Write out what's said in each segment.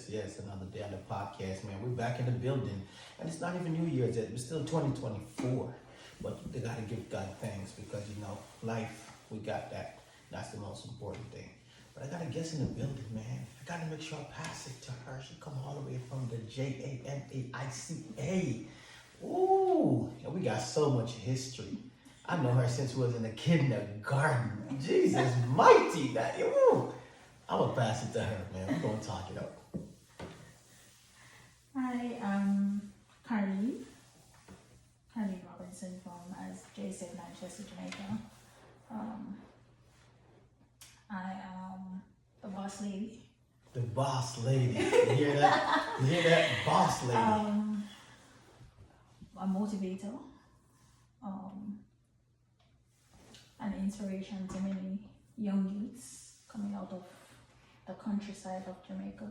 Yes. Another day on the podcast, man. We're back in the building. And it's not even New Year's yet. We're still 2024. But they got to give God thanks because, life, we got that. That's the most important thing. But I got a guest in the building, man. I got to make sure I pass it to her. She come all the way from the JAMAICA. Ooh, and we got so much history. I know her since we was in the kindergarten. Jesus mighty, that. Ooh. I'm gonna pass it to her, man. We're gonna talk it up. Hi, Carly Robinson from, as Jay said, Manchester, Jamaica. I am the boss lady. The boss lady. You hear that? You hear that? Boss lady. A motivator. An inspiration to many young youths coming out of the countryside of Jamaica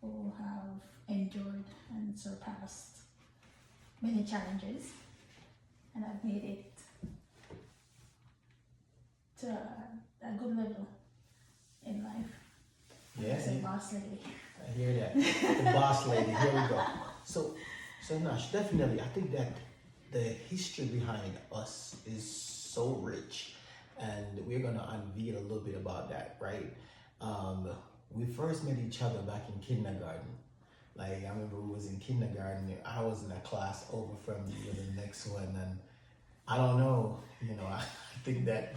who have endured and surpassed many challenges and have made it to a good level in life. Yeah. As a boss lady. I hear that. The boss lady. Here we go. So Nash, definitely, I think that the history behind us is so rich, and we're gonna unveil a little bit about that, right? We first met each other back in kindergarten. Like, I remember we was in kindergarten. I was in a class over from the next one, and I don't know. I think that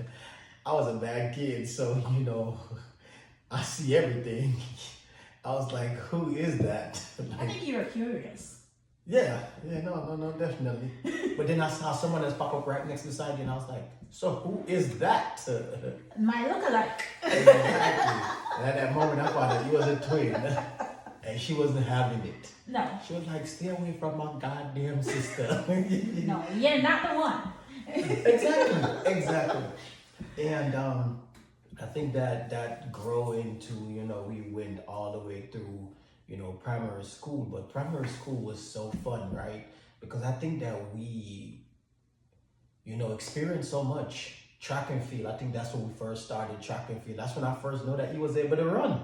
I was a bad kid, so I see everything. I was like, who is that? I think you were curious. Yeah, no, definitely. But then I saw someone else pop up right next beside you, and I was like, so who is that? My lookalike. Exactly. And at that moment, I thought that you was a twin, and she wasn't having it. No. She was like, stay away from my goddamn sister. No, you're not the one. Exactly. And I think that grow into, we went all the way through, primary school, but primary school was so fun, right? Because I think that we, experienced so much. Track and field, I think that's when we first started track and field. That's when I first know that he was able to run.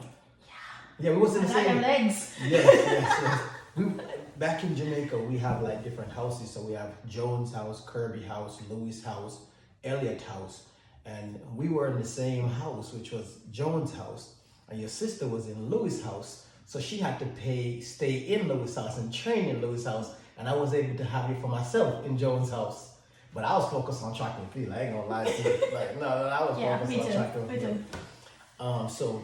Yeah, we was in the same legs. Yes. We back in Jamaica, we have like different houses. So we have Jones house, Kirby house, Lewis house, Elliott house, and we were in the same house, which was Jones house. And your sister was in Lewis house, so she had to stay in Lewis house and train in Lewis house, and I was able to have it for myself in Jones house. But I was focused on track and field. I ain't gonna lie to you. Like, no, I was focused on track and field. So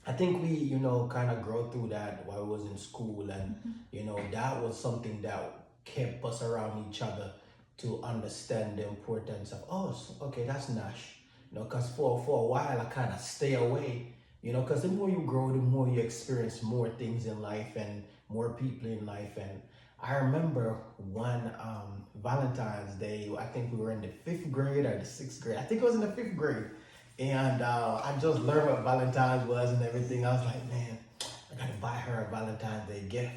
I think we, kind of grow through that while we was in school, and that was something that kept us around each other to understand the importance of, okay, that's Nash. Because for a while I kind of stay away, because the more you grow, the more you experience more things in life and more people in life. And I remember one Valentine's Day, I think we were in the 5th grade or the 6th grade. I think it was in the 5th grade. And I just learned what Valentine's was and everything. I was like, man, I gotta buy her a Valentine's Day gift.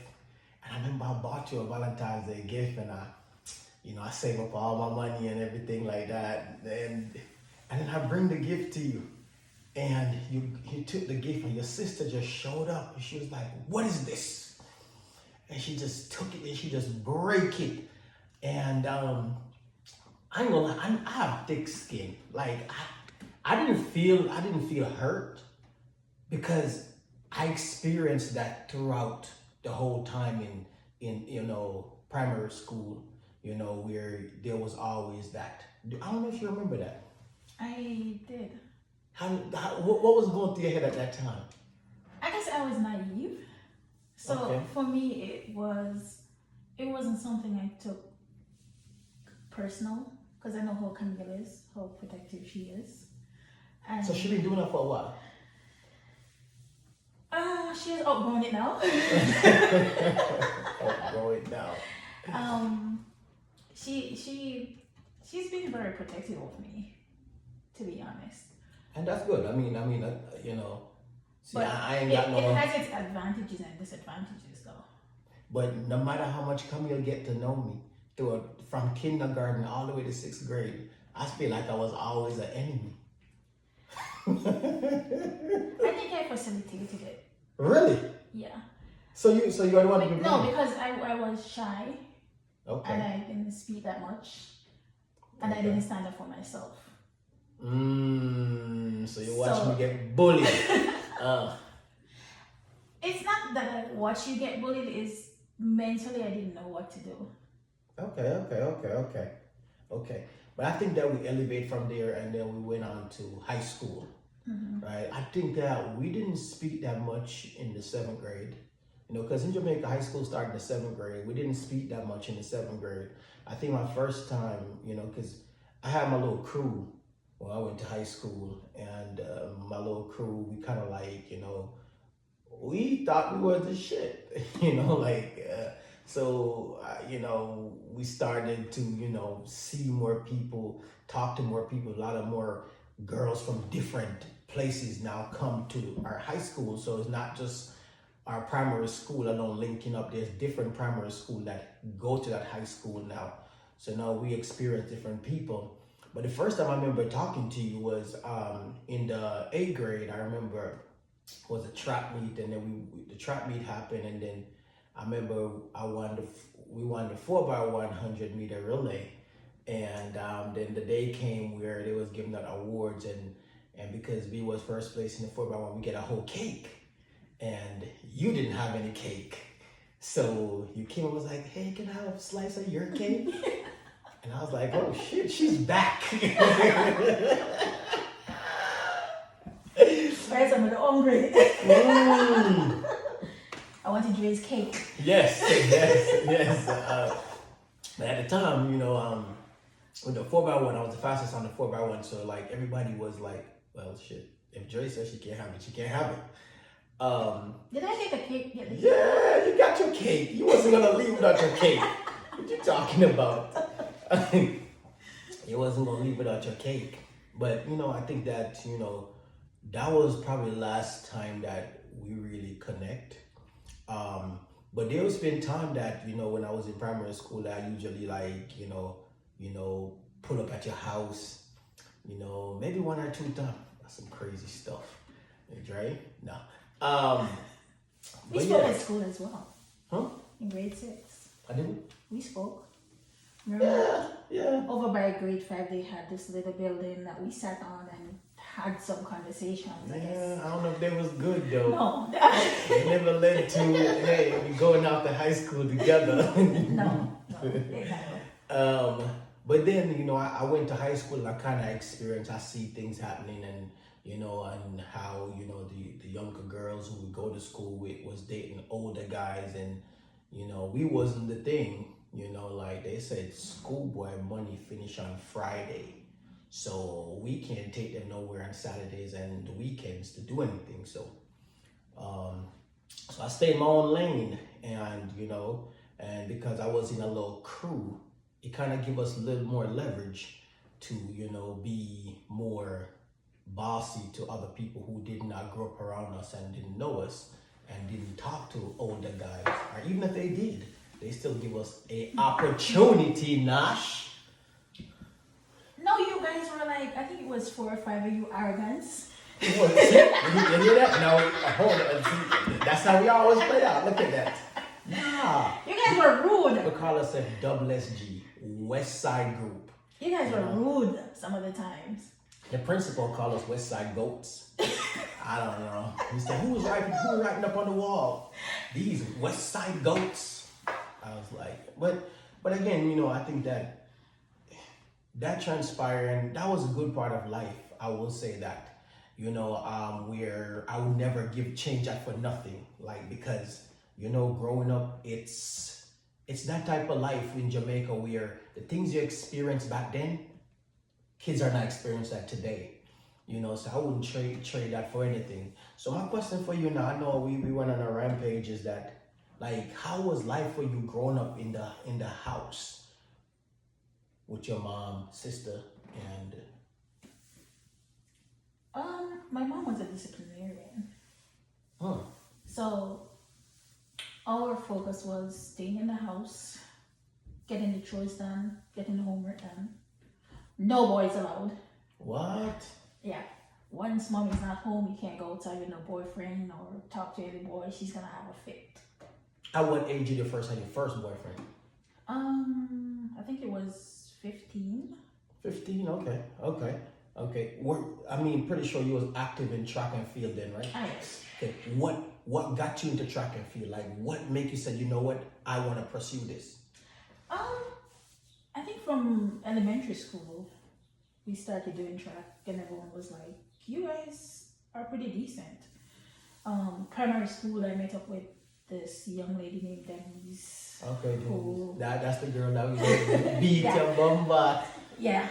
And I remember I bought you a Valentine's Day gift, and I save up all my money and everything like that. And then I bring the gift to you. And you took the gift, and your sister just showed up, and she was like, what is this? And she just took it and she just break it. And I ain't gonna lie, I have thick skin. Like I didn't feel hurt because I experienced that throughout the whole time in primary school, where there was always that. I don't know if you remember that. I did. What was going through your head at that time? I guess I was naive. So Okay. For me, it wasn't something I took personal, because I know how Camille is, how protective she is. And So she been doing that for a while. She has outgrown it now. Outgrown it now. She she's been very protective of me, to be honest. And that's good. I mean, you know, see, But I ain't it, got no. it has its advantages and disadvantages, though. But no matter how much Camille get to know me, from kindergarten all the way to 6th grade, I feel like I was always an enemy. I think I facilitated it. Really? Yeah. So you are the one who No, because I was shy and Okay. I didn't speak that much, and I Okay. didn't stand up for myself. So you watch me get bullied. It's not that I watch you get bullied. Is mentally I didn't know what to do. Okay. But I think that we elevate from there, and then we went on to high school, right? I think that we didn't speak that much in the 7th grade, you know, because in Jamaica, high school started in the 7th grade. We didn't speak that much in the 7th grade. I think my first time, you know, because I had my little crew when I went to high school, and my little crew, we kind of like, you know, we thought we were the shit, you know, like, you know, we started to, you know, see more people, talk to more people, a lot of more girls from different places now come to our high school. So it's not just our primary school alone linking up. There's different primary school that go to that high school now. So now we experience different people. But the first time I remember talking to you was in the 8th grade. I remember was a trap meet, and then the trap meet happened, and then I remember we won the 4x100 meter relay, and then the day came where they was giving out awards, and because we was first place in the 4x1, we get a whole cake, and you didn't have any cake, so you came and was like, hey, can I have a slice of your cake? And I was like, oh shit, she's back. Guys, I'm hungry. Mm. I wanted Dre's cake. Yes. But at the time, you know, with the 4x1, I was the fastest on the 4x1. So like everybody was like, well, shit. If Dre says she can't have it, she can't have it. Did I get the cake? Yeah, you got your cake. You wasn't gonna leave without your cake. What you talking about? You wasn't gonna leave without your cake. But you know, I think that, you know, that was probably the last time that we really connect. But there was been time that, you know, when I was in primary school, I usually like, you know, pull up at your house, you know, maybe 1 or 2 times. That's some crazy stuff. Right? No. We but spoke yeah. at school as well. Huh? In grade 6. I didn't? We spoke. Remember? Yeah. Over by grade 5, they had this little building that we sat on and had some conversations. I guess. Yeah, I don't know if they was good though. No. They never led to, hey, we going out to high school together. No, they never. But then, you know, I went to high school and I kind of experienced, I see things happening, and, you know, and how, you know, the younger girls who we go to school with was dating older guys, and, you know, we wasn't the thing, you know, like they said, schoolboy money finish on Friday. So we can't take them nowhere on Saturdays and the weekends to do anything. So I stayed in my own lane, and, you know, and because I was in a little crew, it kind of give us a little more leverage to, you know, be more bossy to other people who did not grow up around us and didn't know us and didn't talk to older guys, or even if they did, they still give us a opportunity, Nash. No, you guys were like, I think it was 4 or 5 of you arrogants. You hear that? Now, hold on. See, that's how we always play out. Look at that. Nah. You guys were rude. We call us a double SG, West Side Group. You guys were rude some of the times. The principal called us West Side Goats. I don't know. He said, who was writing up on the wall? These West Side Goats. I was like, but again, you know, I think that transpired, and that was a good part of life. I will say that, you know, where I would never change that for nothing. Like, because, you know, growing up, it's that type of life in Jamaica where the things you experienced back then, kids are not experiencing that today. You know, so I wouldn't trade that for anything. So my question for you now, I know we went on a rampage, is that, like, how was life for you growing up in the house? with your mom, sister, and My mom was a disciplinarian, huh? so our focus was staying in the house, getting the chores done, getting the homework done. No boys allowed. What? Yeah. Once mommy's not home, you can't go outside with no boyfriend or talk to any boy. She's gonna have a fit. At what age did you first have your first boyfriend? I think it was 15. 15. Okay. Okay. Okay. Pretty sure you was active in track and field then, right? I was. Okay. What got you into track and field? Like, what make you said, you know what, I want to pursue this? I think from elementary school, we started doing track, and everyone was like, "You guys are pretty decent." Primary school, I met up with this young lady named Denise. Okay, Who- that's the girl that was beat Yeah. your bomba. Yeah.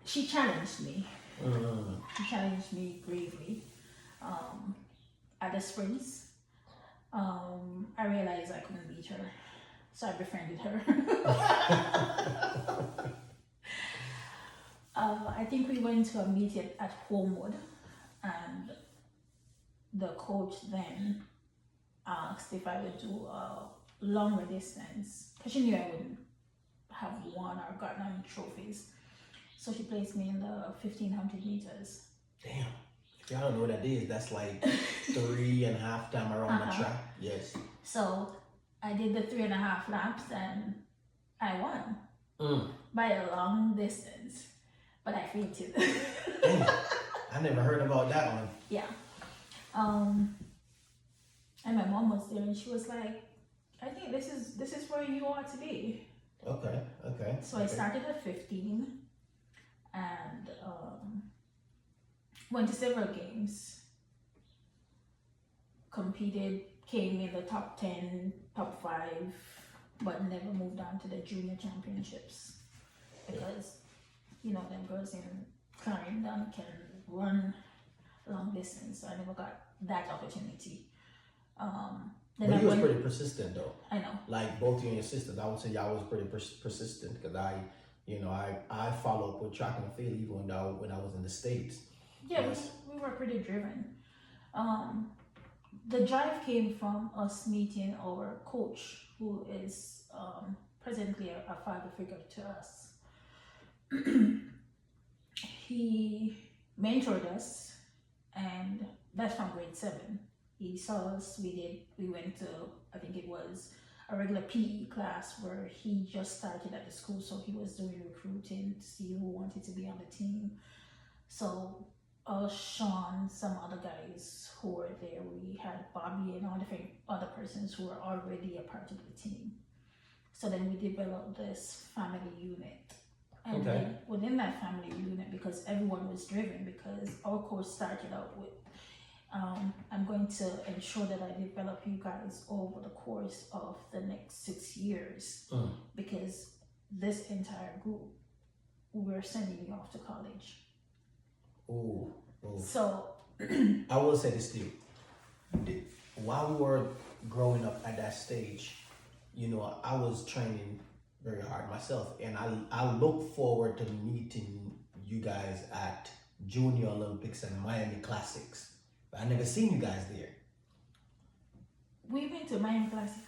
She challenged me. She challenged me bravely. At the sprints, I realized I couldn't beat her, so I befriended her. I think we went to a meeting at Homewood, and the coach then asked if I would do a longer distance, because she knew I wouldn't have won or gotten any trophies. So she placed me in the 1500 meters. Damn. If y'all don't know what that is, that's like 3.5 times around the Uh-huh. track. Yes. So I did the 3.5 laps and I won by a long distance, but I fainted. Damn. I never heard about that one. Yeah. And my mom was there and she was like, "I think this is where you ought to be." Okay. Okay. So I started at 15 and went to several games, competed, came in the top 10, top 5, but never moved on to the junior championships because, you know, them girls in Clarendon can run long distance, so I never got that opportunity. Then But I you was went, pretty persistent though. I know. Like both you and your sisters, I would say y'all was pretty persistent because I follow up with track and field even when I was in the States. Yeah, Yes. we were pretty driven. The drive came from us meeting our coach, who is presently a father figure to us. He mentored us, and that's from grade 7. He saw us, we went to, I think it was a regular PE class where he just started at the school, so he was doing recruiting to see who wanted to be on the team. So Sean, some other guys who were there, we had Bobby and all different other persons who were already a part of the team. So then we developed this family unit. And Okay. then within that family unit, because everyone was driven, because our course started out with, I'm going to ensure that I develop you guys over the course of the next 6 years, because this entire group, we're sending you off to college. Ooh. So I will say this to you. While we were growing up at that stage, I was training very hard myself, and I look forward to meeting you guys at Junior Olympics and Miami Classics. But I never seen you guys there. we went to Miami Classic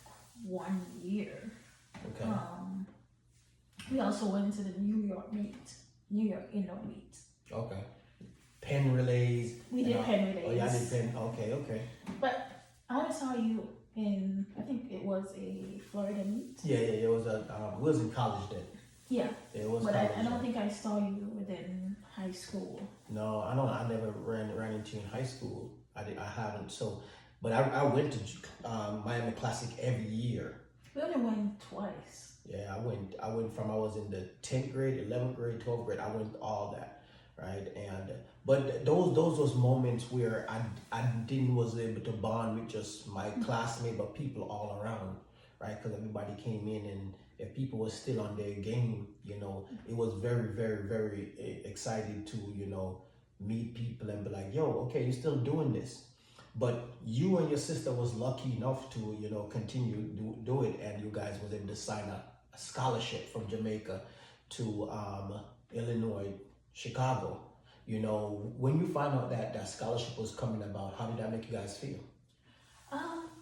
1 year. Okay. We also went to the New York indoor meet. Okay. Pen relays. We did pen relays. Oh, yeah, I did pen. Okay. But I only saw you in, I think it was a Florida meet. Yeah. It was we was in college then. Yeah, It was. but college I don't then. think I saw you within high school. No, I don't. I never ran into you in high school. I haven't. So, but I went to Miami Classic every year. We only went twice. Yeah, I went from I was in the 10th grade, 11th grade, 12th grade. I went all that, right? And but those was moments where I didn't was able to bond with just my classmate, but people all around, right? Because everybody came in, and if people were still on their game, it was very, very, very excited to meet people and be like, yo, okay, you're still doing this. But you and your sister was lucky enough to continue do it, and you guys was able to sign a scholarship from Jamaica to Illinois, Chicago. You know, when you find out that that scholarship was coming about, how did that make you guys feel?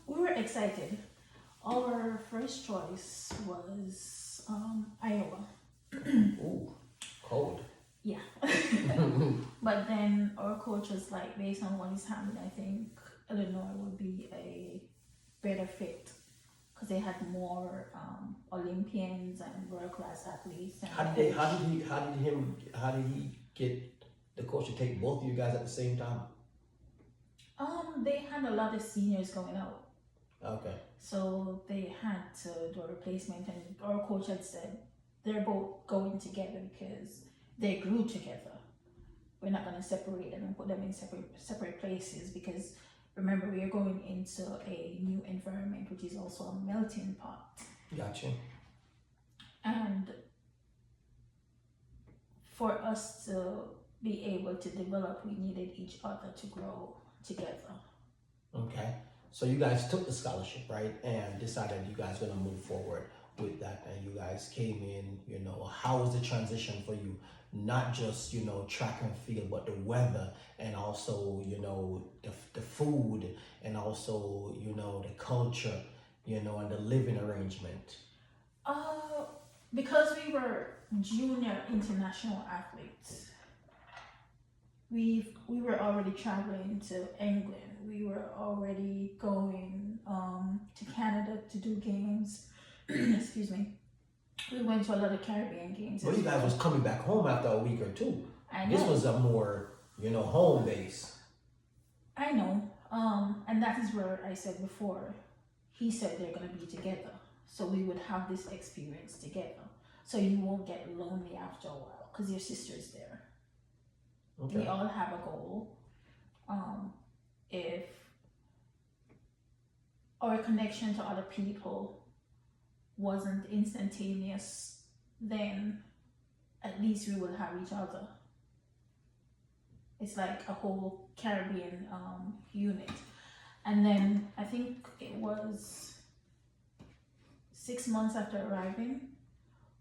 We were excited. Our first choice was Iowa. Ooh, cold. Yeah. But then our coach was like, based on what is happening, I think Illinois would be a better fit because they had more Olympians and world class athletes. And How did he get the coach to take both of you guys at the same time? They had a lot of seniors going out, Okay. so they had to do a replacement, and our coach had said they're both going together because they grew together. We're not going to separate them and put them in separate places because remember we are going into a new environment, which is also a melting pot. Gotcha. And for us to be able to develop, we needed each other to grow together. Okay. So you guys took the scholarship, right? And decided you guys gonna move forward with that, and you guys came in, you know, how was the transition for you? Not just, you know, track and field, but the weather, and also, you know, the food, and also, you know, the culture, you know, and the living arrangement. Because we were junior international athletes, we were already traveling to England. We were already going to Canada to do games. Excuse me. We went to a lot of Caribbean games. But you guys was coming back home after a week or two. I know. This was a more, you know, home base. I know. And that is where I said before, he said they're going to be together. So we would have this experience together. So you won't get lonely after a while because your sister's there. Okay. We all have a goal. If our connection to other people wasn't instantaneous, then at least we will have each other. It's like a whole Caribbean unit. And then I think it was 6 months after arriving,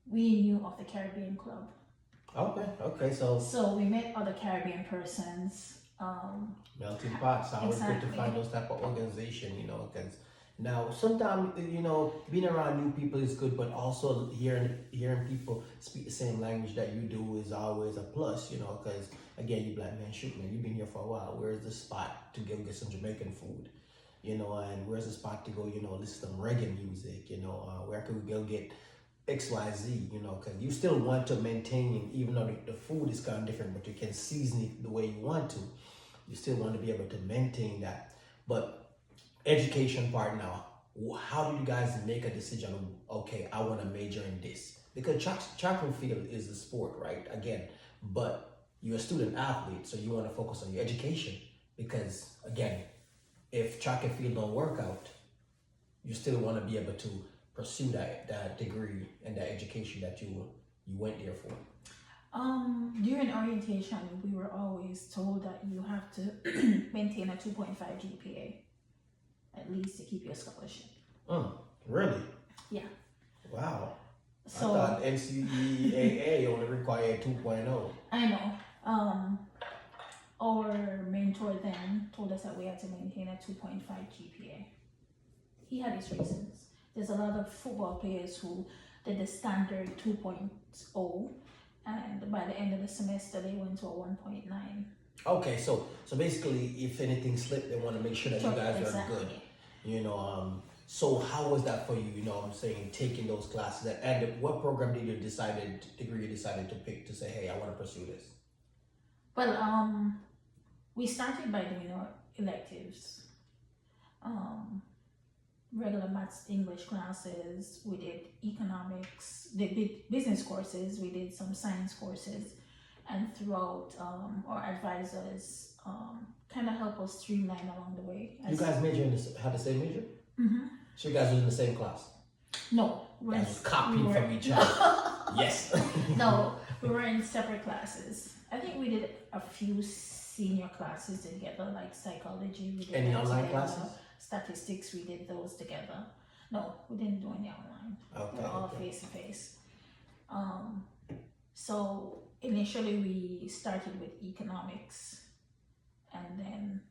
we knew of the Caribbean Club. Okay, So we met other Caribbean persons. melting pots. I always good to Exactly. find those type of organization, you know, because now sometimes, you know, being around new people is good, but also hearing people speak the same language that you do is always a plus, you know, because again, you black man, shoot man, you've been here for a while. Where's the spot to go get some Jamaican food, you know, and where's the spot to go, you know, listen to some reggae music, you know, where can we go get XYZ, you know, because you still want to maintain, even though the food is kind of different, but you can season it the way you want to. You still want to be able to maintain that. But education part now, how did you guys make a decision? Okay, I want to major in this, because track and field is a sport, right? Again, but you're a student athlete, so you want to focus on your education, because again, if track and field don't work out, you still want to be able to pursue that degree and that education that you went there for. During orientation, we were always told that you have to maintain a 2.5 GPA at least to keep your scholarship. Really? Yeah. Wow. So I thought NCAA only required 2.0. I know. Our mentor then told us that we had to maintain a 2.5 GPA. He had his reasons. There's a lot of football players who did the standard 2.0, and by the end of the semester they went to a 1.9. Okay, so basically, if anything slipped, they want to make sure that you guys Exactly. are good. You know, so how was that for you? You know, what I'm saying, taking those classes, and what program degree you decided to pick to say, hey, I want to pursue this? Well, we started by doing our electives. Regular maths, English classes, we did economics, did business courses, we did some science courses, and throughout our advisors kind of help us streamline along the way. You guys had the same major? Mm-hmm. So you guys was in the same class? No, You guys was copying from each other. Yes. No, we were in separate classes. I think we did a few senior classes together, like psychology. We did Any that online together. classes? Statistics, we did those together. No, we didn't do any online. Okay. We're all Okay. face to face. So initially we started with economics, and then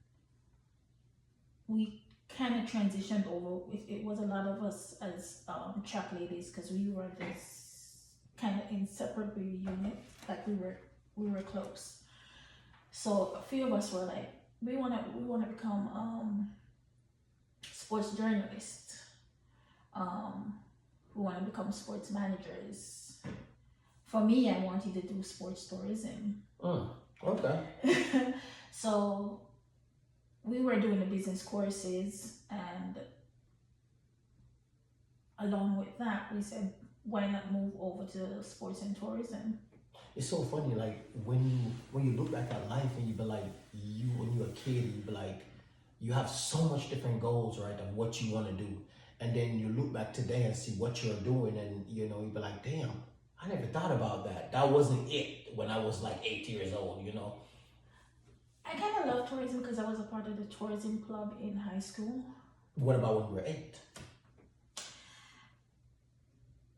we kind of transitioned over. It was a lot of us as track ladies, because we were this kind of inseparable unit. Like we were close. So a few of us were like, we wanna become sports journalists. We wanna become sports managers. For me, I wanted to do sports tourism. Okay. So we were doing the business courses, and along with that, we said, why not move over to sports and tourism? It's so funny, like when you look back at life and you be like, when you're a kid, you be like, you have so much different goals, right, of what you want to do, and then you look back today and see what you're doing, and you be like, damn, I never thought about that. That wasn't it when I was like 8 years old, I kind of love tourism because I was a part of the tourism club in high school. What about when you were 8?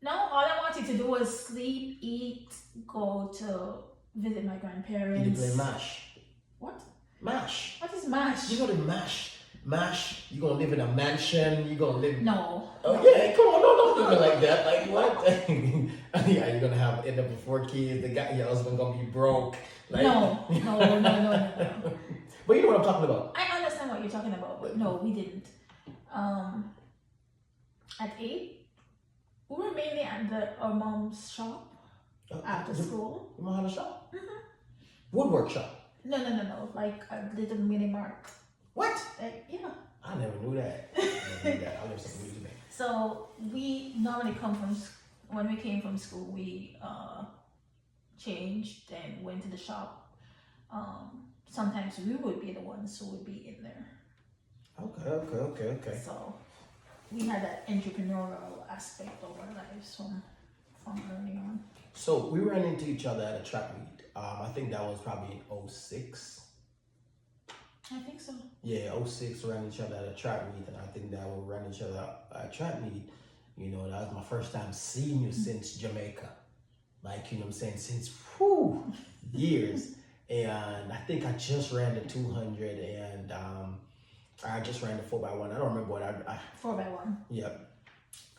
No, all I wanted to do was sleep, eat, go to visit my You grandparents. did play MASH. What? MASH. What is MASH? You know the MASH. MASH. You gonna live in a mansion. You gonna live. No. Oh yeah, come on, don't do it like that. Like what? Yeah, you're gonna end up with 4 kids. Your husband gonna be broke. Like, No. But you know what I'm talking about. I understand what you're talking about, but no, we didn't. At 8, we were mainly at our mom's shop after school. You know how to shop? Mm-hmm. Woodwork shop. No, like a little mini mart. What? Yeah. I never knew that. I learned something new today. So we normally when we came from school, we changed and went to the shop. Sometimes we would be the ones who would be in there. Okay. So we had that entrepreneurial aspect of our lives from early on. So we ran into each other at a track meet. I think that was probably in 06. I think so. Yeah, 06 ran each other at a track meet, and I think that we ran each other at a track meet. That was my first time seeing you since Jamaica. Like, what I'm saying, since years. And I think I just ran the 200, and I just ran the 4x1. I don't remember what I 4x1. Yep.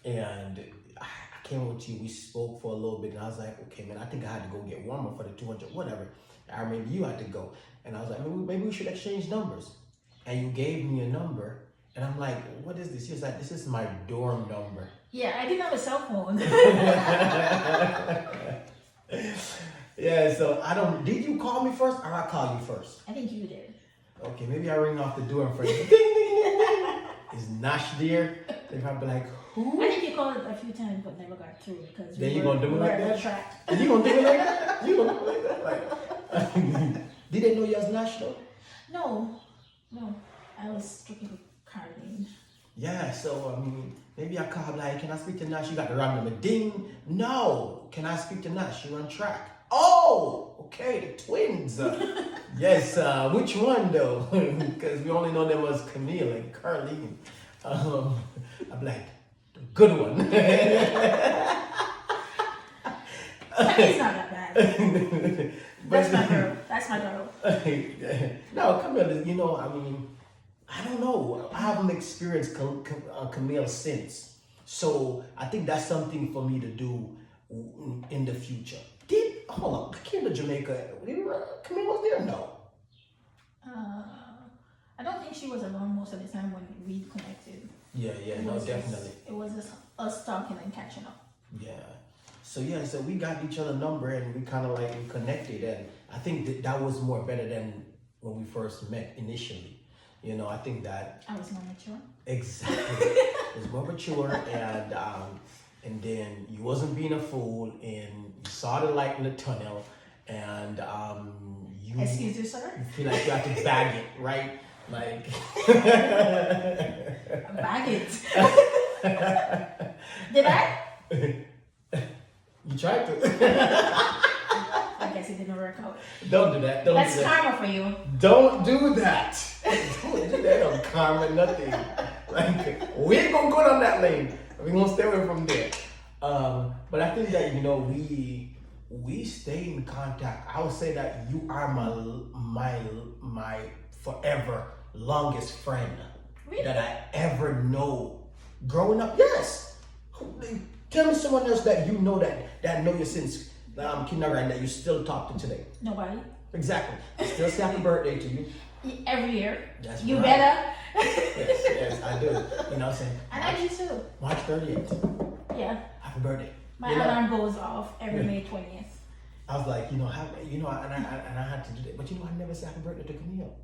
And I came over to you, we spoke for a little bit, and I was like, okay, man, I think I had to go get warmer for the 200, whatever. I remember you had to go. And I was like, maybe we should exchange numbers. And you gave me a number, and I'm like, what is this? He was like, this is my dorm number. Yeah, I didn't have a cell phone. Yeah, so did you call me first, or I call you first? I think you did. Okay, maybe I ring off the door and first. Ding, ding, ding, ding. Is Nash there? They'd probably be like, who? I think you called it a few times but never got through because Then you gonna do it like that? Track. You gonna do it like that? You gonna do it like that? Like, did they know you as Nash though? No. I was strictly Carlene. Yeah, so maybe I called like, can I speak to Nash? You got the wrong number. Ding. No. Can I speak to Nash? You on track. Oh, okay, the twins. Yes, which one though? Because we only know them as Camille and Carlene. I'm like, the good one. It's not that bad. That's my girl. No, Camille, I don't know. I haven't experienced Camille since. So I think that's something for me to do in the future. Hold on, I came to Jamaica. Camille was there? No. I don't think she was around most of the time when we connected. Yeah, definitely. It was just us talking and catching up. Yeah. So we got each other number and we kind of we connected, and I think that was more better than when we first met initially. I think that I was more mature. Exactly. It was more mature, and then you wasn't being a fool, and you saw the light in the tunnel, and you. Excuse you, sir. You feel like you have to bag it, right? Like. Bag it. Did I? You tried to. I guess it didn't work out. Don't do that. Don't That's do that. karma for you. Don't do that. Don't do that on karma, nothing. Like we ain't gonna go down that lane. We're gonna stay away from there. But I think that we stay in contact. I would say that you are my forever longest friend Really? that I ever know. Growing up, yes. Tell me someone else that you know that know you since kindergarten that you still talk to today. Nobody. Exactly. Still say happy birthday to you. Every year. That's You right. better. Yes, I do. You know what I'm saying? And I do too. March 30th. Yeah. Happy birthday. My You know, alarm goes off every Yeah. May 20th. I was like, and I had to do that. But I never say happy birthday to Camille.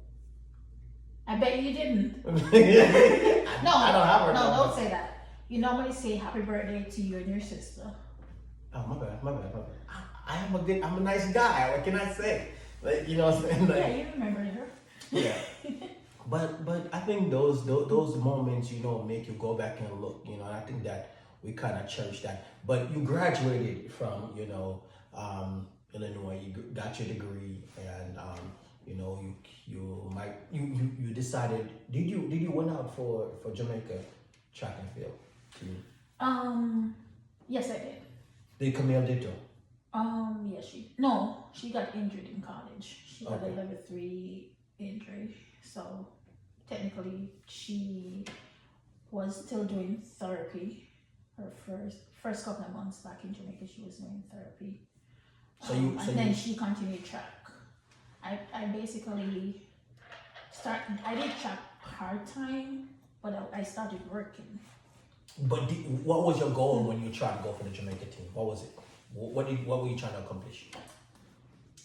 I bet you didn't. No, No, I don't have her. No, number. don't say that. You normally say happy birthday to you and your sister. Oh, my bad. I'm a nice guy. What can I say? Like, you know what I'm saying? Like, Yeah, you remember her. yeah. But I think those moments, make you go back and look, and I think that we kind of cherish that. But you graduated from, Illinois, you got your degree, and you decided. Did you went out for Jamaica track and field? Yes, I did. Did Camille did too? Yeah, she got injured in college. She got a Okay. level 3 injury. So technically she was still doing therapy. Her first couple of months back in Jamaica, she was doing therapy. Then she continued track. I basically I did track part-time, but I started working. But what was your goal when you tried to go for the Jamaica team? What was it? What were you trying to accomplish?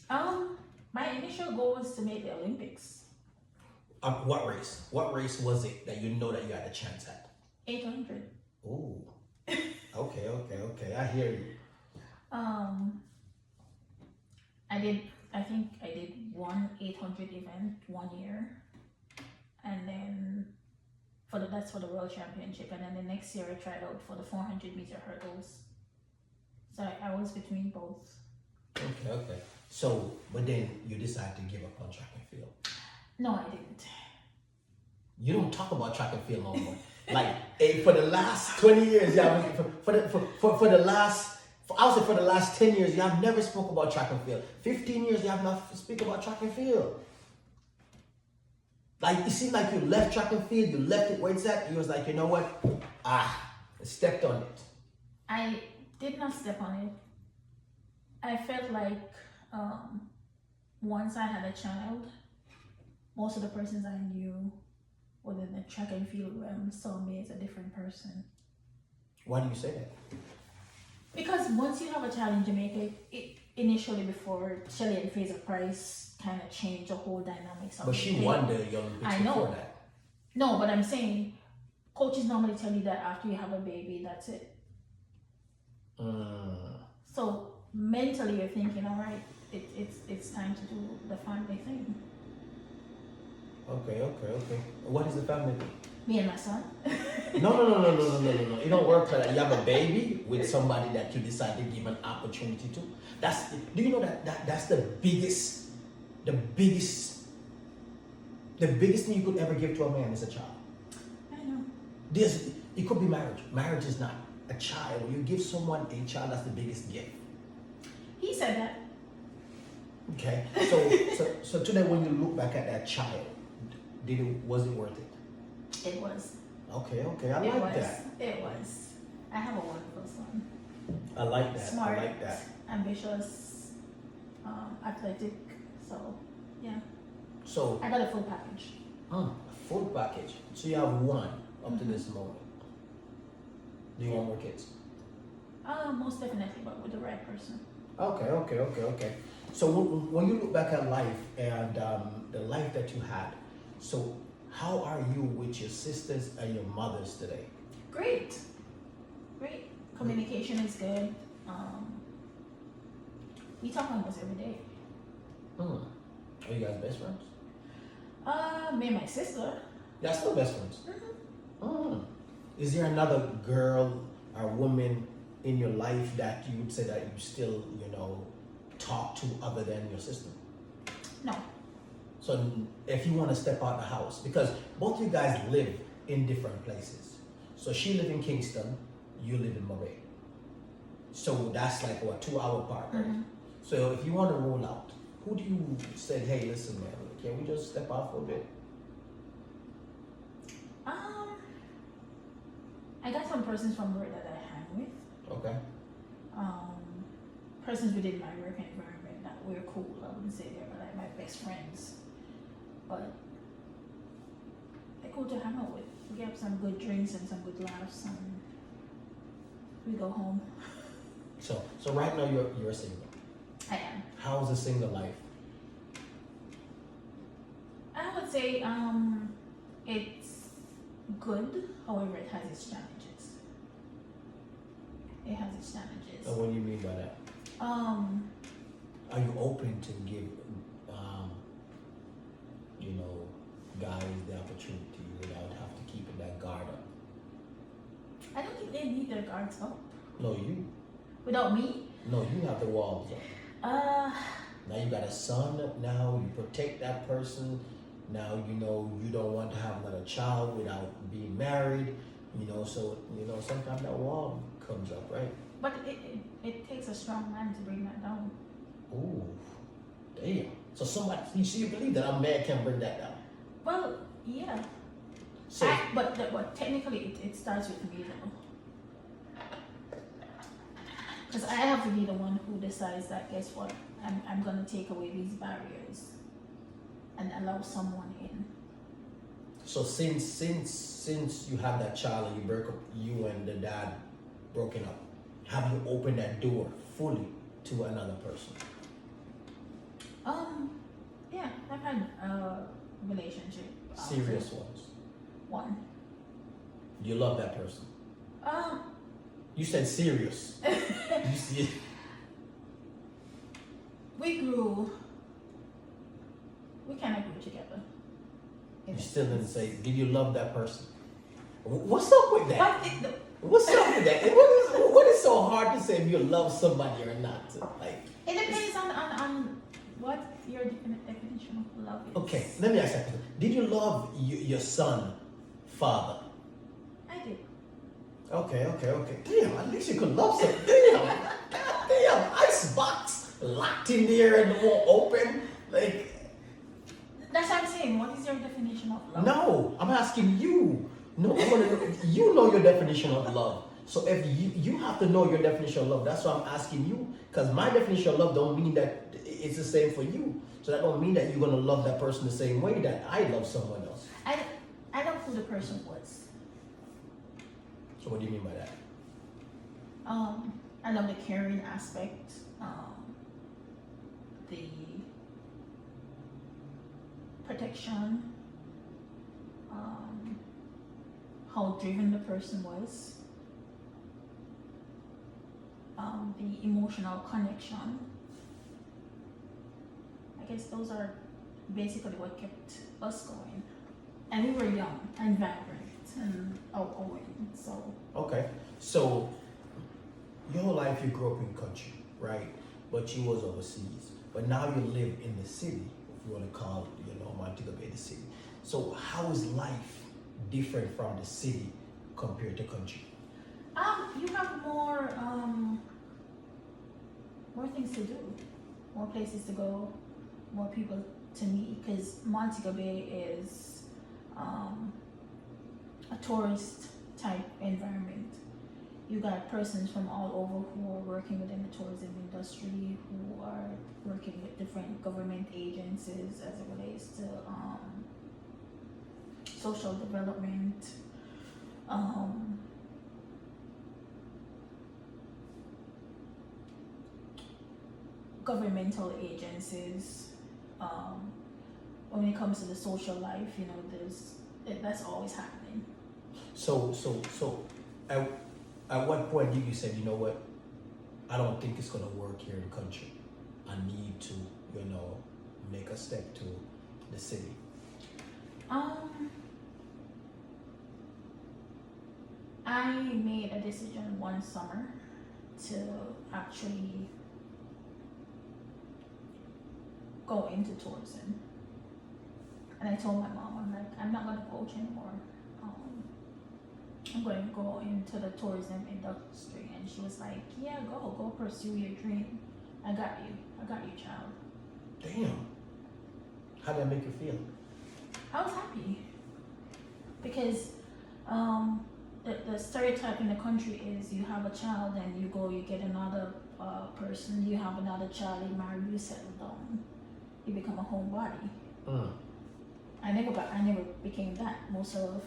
My initial goal was to make the Olympics. What race? What race was it that you know that you had a chance at? 800. Ooh. Okay. I hear you. I think I did one 800 event 1 year, and then that's for the World Championship, and then the next year I tried out for the 400-meter hurdles. So I was between both. Okay. So, but then you decided to give up on track and field. No, I didn't. You don't talk about track and field no more. Like for the last 20 years, for the last 10 years, you have never spoke about track and field. 15 years, you have not speak about track and field. Like it seemed like you left track and field, you left it where it's at. You was like, you know what? I stepped on it. I did not step on it. I felt like once I had a child, most of the persons I knew within the track and field realm saw me as a different person. Why do you say that? Because once you have a child in Jamaica, it initially before Shelley and Fraser Price kind of changed the whole dynamics of But the she game. won the Olympics I know. before that. No, but I'm saying coaches normally tell you that after you have a baby, that's it. So mentally you're thinking, all right, it's time to do the family thing. Okay. What is the family thing? Me and my son. No. It don't work like that. You have a baby with somebody that you decide to give an opportunity to. Do you know that's the biggest thing you could ever give to a man is a child. I know. It could be marriage. Marriage is not a child. When you give someone a child, that's the biggest gift. He said that. Okay. So today when you look back at that child, was it worth it? It was. Okay. I like that. It was. I have a wonderful son. I like that. Smart, I like that. ambitious, athletic. So, yeah. So, I got a full package. full package. So you have one up to this moment. Do you want more kids? Most definitely, but with the right person. Okay. So when you look back at life and the life that you had, so how are you with your sisters and your mothers today? Great. Communication is good. We talk almost every day. Are you guys best friends? Me and my sister. Y'all still best friends? Is there another girl or woman in your life that you would say that you still, talk to other than your sister? No. So if you want to step out the house, because both you guys live in different places. So she live in Kingston, you live in Mobay. So that's like what, 2 hour part, right? Mhm. So if you want to roll out, who do you say, hey, listen, man, can we just step out for a bit? I got some persons from work that I hang with. Okay. Persons within my work environment that we're cool. I wouldn't say they're like my best friends, but they're cool to hang out with. We have some good drinks and some good laughs, and we go home. So right now you're single. I am. How's the single life? I would say it's good. However, it has its challenges. It has its challenges. And what do you mean by that? Are you open to give, guys the opportunity without have to keep that guard up? I don't think they need their guards up. No, you. Without me? No, you have the walls up. Now you got a son. Now you protect that person. Now you don't want to have another child without being married. So sometimes that wall comes up, right? But it takes a strong man to bring that down. Ooh, damn. So you believe that a man can bring that down? Well, yeah. So But technically it starts with me though. Because I have to be the one who decides that, guess what, I'm going to take away these barriers and allow someone in. So since you have that child and you and the dad broken up, have you opened that door fully to another person? Yeah, I've had a relationship. Serious ones. One. You love that person. Um, You said serious. You see. we kind of grew together. You still didn't say. Did you love that person? What's up with that? But What's up with that? What is so hard to say if you love somebody or not? Like. it depends on what your definition of love is. Okay, let me ask that question. Did you love your son, father? I did. Okay. Damn, at least you could love some. Damn, icebox locked in there and won't open. Like, That's what I'm saying. What is your definition of love? no, I'm asking you. No, I want to know. You know your definition of love. So if you have to know your definition of love, that's why I'm asking you. Because my definition of love don't mean that it's the same for you. So that don't mean that you're gonna love that person the same way that I love someone else. I love who the person was. So what do you mean by that? I love the caring aspect, the protection, how driven the person was, the emotional connection. I guess those are basically what kept us going. And we were young and vibrant and outgoing, so. Okay, so your whole life you grew up in country, right? But you was overseas. But now you live in the city, if you want to call Montego Bay the city. So how is life different from the city compared to country? You have more things to do, more places to go, more people to meet, because Montego Bay is a tourist type environment. You got persons from all over who are working within the tourism industry, who are working with different government agencies as it relates to social development, governmental agencies. When it comes to the social life, that's always happening. So at what point did you say, you know what, I don't think it's gonna work here in the country. I need to, make a step to the city. I made a decision one summer to actually go into tourism. And I told my mom, I'm like, I'm not gonna coach anymore. I'm going to go into the tourism industry. And she was like, yeah, go pursue your dream. I got you, child. Damn. How did that make you feel? I was happy because the stereotype in the country is you have a child and you get another person, you have another child, you marry, you settle down, you become a homebody. Mm. I never became that. Most of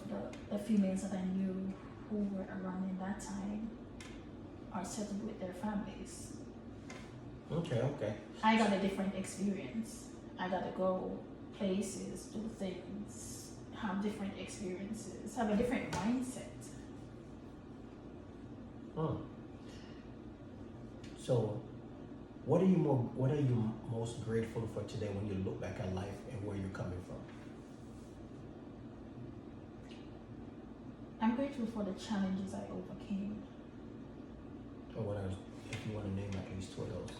the females that I knew who were around in that time are settled with their families. Okay. I got a different experience. I got to go places, do things, have different experiences, have a different mindset. Mm. So, what are you most grateful for today when you look back at life and where you're coming from? I'm grateful for the challenges I overcame. Or what else, if you want to name at least two of those.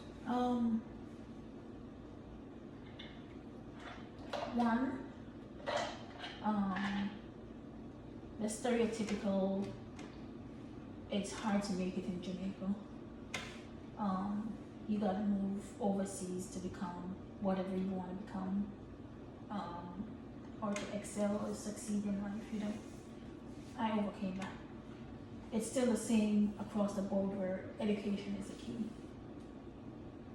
One, the stereotypical, it's hard to make it in Jamaica. You gotta move overseas to become whatever you want to become, or to excel or succeed in life. I overcame that. It's still the same across the board where education is the key.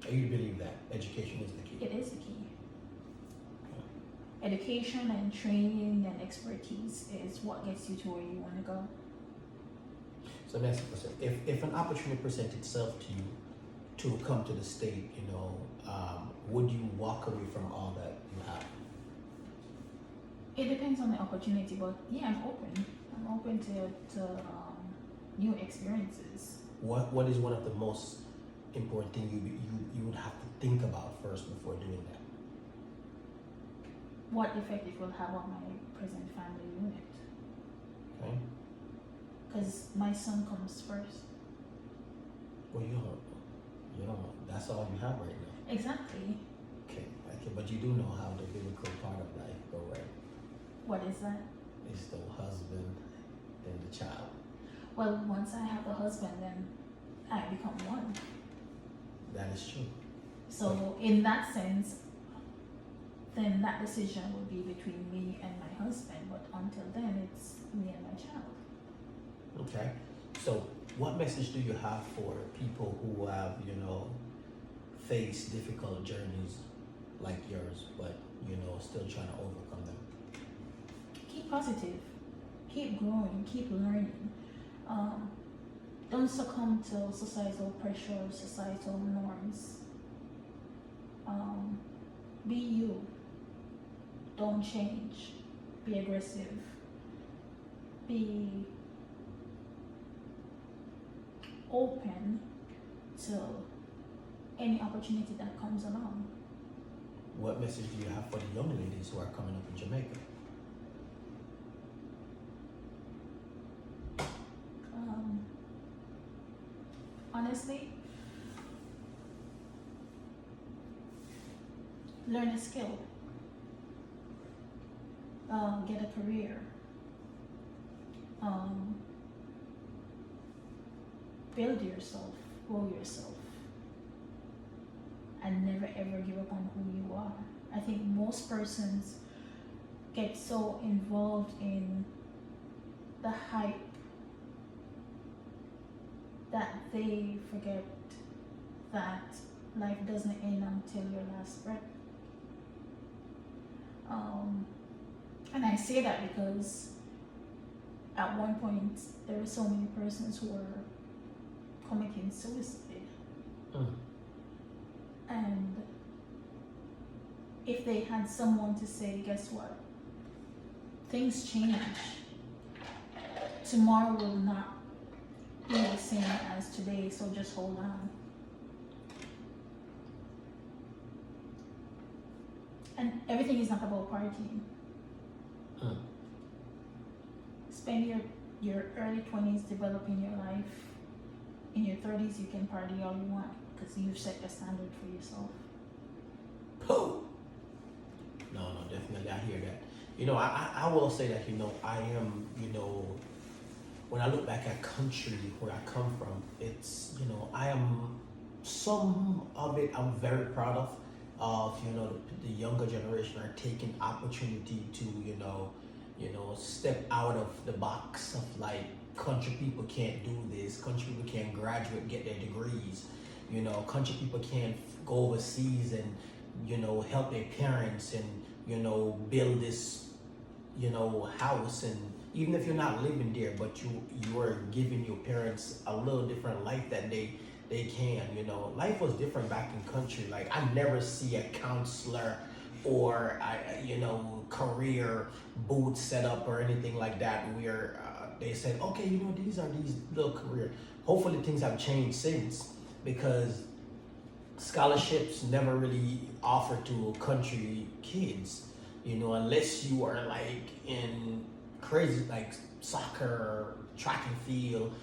You believe that education is the key? It is the key. Education and training and expertise is what gets you to where you want to go. So that's the question. If an opportunity presents itself to you to come to the state, would you walk away from all that you have? It depends on the opportunity, but yeah, I'm open. I'm open to new experiences. What is one of the most important things you would have to think about first before doing that? What effect it will have on my present family unit? Okay. Because my son comes first. Well, you don't. That's all you have right now. Exactly. Okay. But you do know how the biblical part of life go, right? What is that? It's the husband and the child. Well, once I have a husband, then I become one. That is true. So in that sense, then that decision would be between me and my husband. But until then, it's me and my child. Okay. So what message do you have for people who have, faced difficult journeys like yours, but, still trying to overcome them? Keep positive. Keep growing. Keep learning. Don't succumb to societal pressure, societal norms. Be you. Don't change. Be aggressive. Be open to any opportunity that comes along. What message do you have for the young ladies who are coming up in Jamaica? Honestly, learn a skill, get a career, build yourself, grow yourself, and never ever give up on who you are. I think most persons get so involved in the hype that they forget that life doesn't end until your last breath. And I say that because at one point there were so many persons who were committing suicide. And if they had someone to say, guess what? Things change. Tomorrow will not be the same as today, so just hold on. And everything is not about partying. Spend your early 20s developing your life. In your 30s, you can party all you want because you've set a standard for yourself. Oh! No, definitely, I hear that. I will say that, I am, when I look back at country where I come from, it's, you know, I am, some of it I'm very proud of, you know, the younger generation are taking opportunity to, you know, step out of the box of like country people can't do this, country people can't graduate, get their degrees, you know, country people can't go overseas and, you know, help their parents and, you know, build this, you know, house. And even if you're not living there, but you are giving your parents a little different life that they can, you know. Life was different back in country. Like I never see a counselor or you know, career booth set up or anything like that where they said, okay, you know, these are these little career. Hopefully things have changed since, because scholarships never really offered to country kids, you know, unless you are like in crazy like soccer, track and field.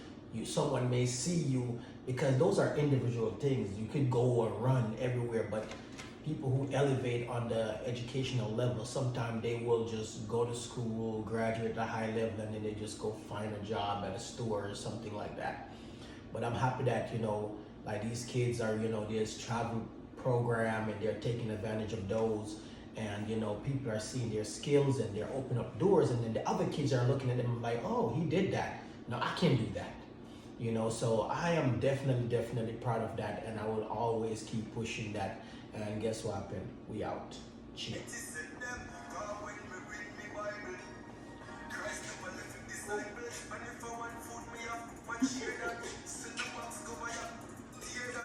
Someone may see you, because those are individual things. You could go or run everywhere, but people who elevate on the educational level, sometimes they will just go to school, graduate at a high level, and then they just go find a job at a store or something like that. But I'm happy that, you know, like these kids are, you know, there's travel program and they're taking advantage of those, and you know, people are seeing their skills and they're opening up doors, and then the other kids are looking at them like, oh, he did that, no, I can't do that, you know. So I am definitely proud of that, and I will always keep pushing that. And guess what happened? We out. Cheers.